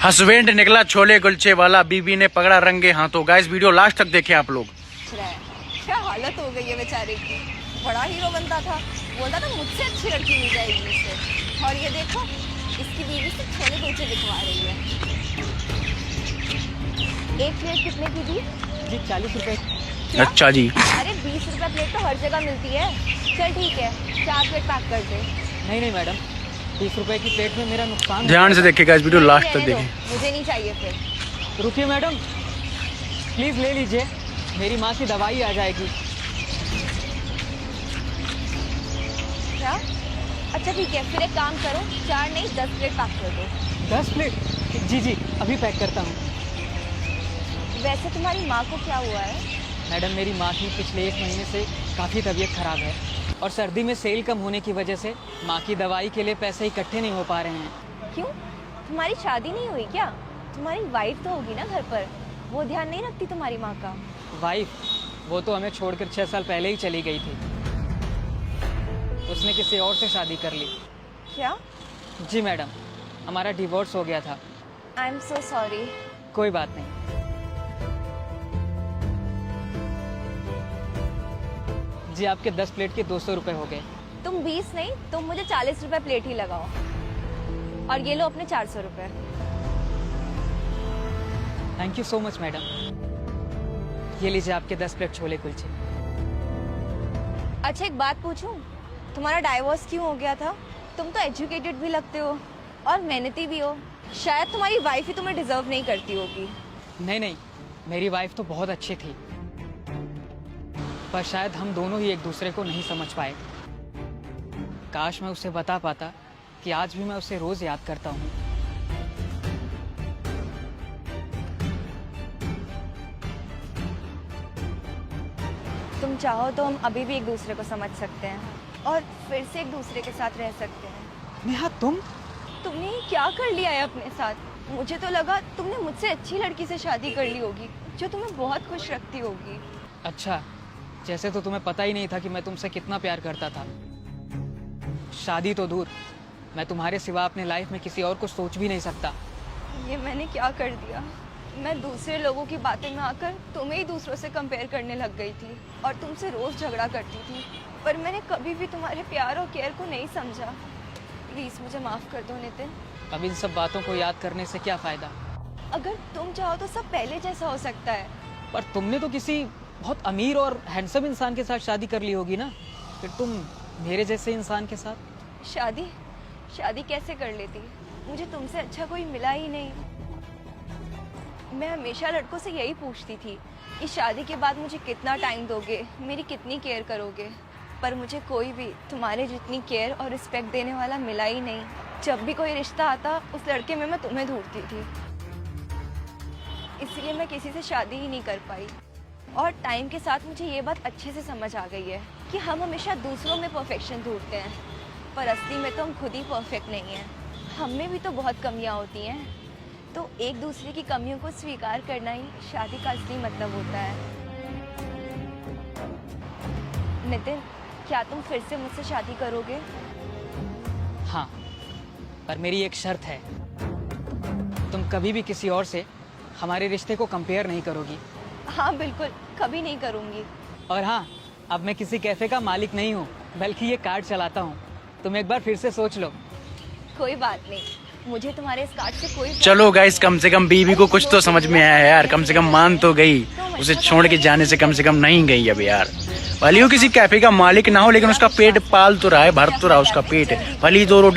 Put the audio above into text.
Husband निकला छोले कुलचे वाला, बीवी ने पकड़ा रंगे हाथों। गाइस वीडियो लास्ट तक देखें आप लोग। क्या हालत हो गई है बेचारे की। बड़ा हीरो बनता था, बोलता था मुझसे अच्छी लड़की मिल जाएगी इससे, और ये देखो इसकी बीवी से छोले कुलचे दिखवा रही है। एक प्लेट कितने की दी जी? 40 रुपए। अच्छा जी। अरे 20 रुपए प्लेट तो हर जगह मिलती है। चल ठीक है, 4 प्लेट पैक कर दे। नहीं मैडम, 30 रुपए की प्लेट में मेरा नुकसान। ध्यान से देखिएगा इस वीडियो लास्ट तक रहने दो, देखें। मुझे नहीं चाहिए फिर। रुकिए मैडम, प्लीज ले लीजिए, मेरी माँ की दवाई आ जाएगी। क्या? अच्छा ठीक है, फिर एक काम करो, 4 नहीं 10 प्लेट पैक कर दो। 10 प्लेट? जी अभी पैक करता हूँ। वैसे तुम्हारी माँ को क्या हुआ है? मैडम मेरी माँ की पिछले 1 महीने से काफ़ी तबीयत खराब है, और सर्दी में सेल कम होने की वजह से माँ की दवाई के लिए पैसे इकट्ठे नहीं हो पा रहे हैं। क्यों? तुम्हारी शादी नहीं हुई क्या? तुम्हारी वाइफ तो होगी ना घर पर, वो ध्यान नहीं रखती तुम्हारी माँ का? वाइफ? वो तो हमें छोड़कर 6 साल पहले ही चली गई थी। उसने किसी और से शादी कर ली। क्या? जी मैडम, हमारा डिवोर्स हो गया था। I am so sorry. कोई बात नहीं। जी आपके 10 प्लेट के 200 रुपए हो गए। तुम 20 नहीं, तुम मुझे 40 रुपए प्लेट ही लगाओ, और ये लो अपने 400 रुपए। Thank you so much madam. ये लीजिए आपके 10 प्लेट छोले कुलचे। अच्छा एक बात पूछूं, तुम्हारा डाइवोर्स क्यों हो गया था? तुम तो एजुकेटेड भी लगते हो और मेहनती भी हो, शायद तुम्हारी वाइफ ही तुम्हें डिजर्व नहीं करती होगी। नहीं, मेरी वाइफ तो बहुत अच्छी थी, पर शायद हम दोनों ही एक दूसरे को नहीं समझ पाए। काश मैं उसे बता पाता कि आज भी मैं उसे रोज याद करता हूँ। तुम चाहो तो हम अभी भी एक दूसरे को समझ सकते हैं और फिर से एक दूसरे के साथ रह सकते हैं। नेहा तुमने क्या कर लिया है अपने साथ? मुझे तो लगा तुमने मुझसे अच्छी लड़की से शादी कर ली होगी जो तुम्हें बहुत खुश रखती होगी। अच्छा, जैसे तो तुम्हें पता ही नहीं था कि मैं तुमसे कितना प्यार करता था। शादी तो दूर, मैं तुम्हारे सिवा अपने लाइफ में किसी और को सोच भी नहीं सकता। ये मैंने क्या कर दिया? मैं दूसरे लोगों की बातें में आकर तुम्हें ही दूसरों से कंपेयर करने लग गई थी और तुमसे रोज झगड़ा करती थी, पर मैंने कभी भी तुम्हारे प्यार और केयर को नहीं समझा। प्लीज मुझे माफ कर दो नितिन। अब इन सब बातों को याद करने से क्या फायदा? अगर तुम चाहो तो सब पहले जैसा हो सकता है। पर तुमने तो किसी बहुत अमीर और हैंडसम इंसान के साथ शादी कर ली होगी ना, फिर तुम मेरे जैसे इंसान के साथ? शादी कैसे कर लेती? मुझे तुमसे अच्छा कोई मिला ही नहीं। मैं हमेशा लड़कों से यही पूछती थी कि शादी के बाद मुझे कितना टाइम दोगे, मेरी कितनी केयर करोगे, पर मुझे कोई भी तुम्हारे जितनी केयर और रिस्पेक्ट देने वाला मिला ही नहीं। जब भी कोई रिश्ता आता उस लड़के में मैं तुम्हें ढूंढती थी, इसलिए मैं किसी से शादी ही नहीं कर पाई। और टाइम के साथ मुझे ये बात अच्छे से समझ आ गई है कि हम हमेशा दूसरों में परफेक्शन ढूंढते हैं, पर असली में तो हम खुद ही परफेक्ट नहीं हैं। हम में भी तो बहुत कमियां होती हैं, तो एक दूसरे की कमियों को स्वीकार करना ही शादी का असली मतलब होता है। नितिन, क्या तुम फिर से मुझसे शादी करोगे? हाँ, पर मेरी एक शर्त है, तुम कभी भी किसी और से हमारे रिश्ते को कंपेयर नहीं करोगी। हाँ बिल्कुल, कभी नहीं करूँगी। और हाँ, अब मैं किसी कैफे का मालिक नहीं हूँ, बल्कि ये कार्ड चलाता हूँ। तुम एक बार फिर से सोच लो। कोई बात नहीं, मुझे तुम्हारे इस कार्ड से कोई। चलो गाइस, कम से कम बीवी को कुछ तो समझ में आया है यार, कम से कम मान तो गई। उसे छोड़ के जाने से कम नहीं गई अब यार। भले ही वो किसी कैफे का मालिक ना हो, लेकिन उसका पेट पाल तो रहा है, भर तो रहा उसका पेट। भले ही 2 रोटी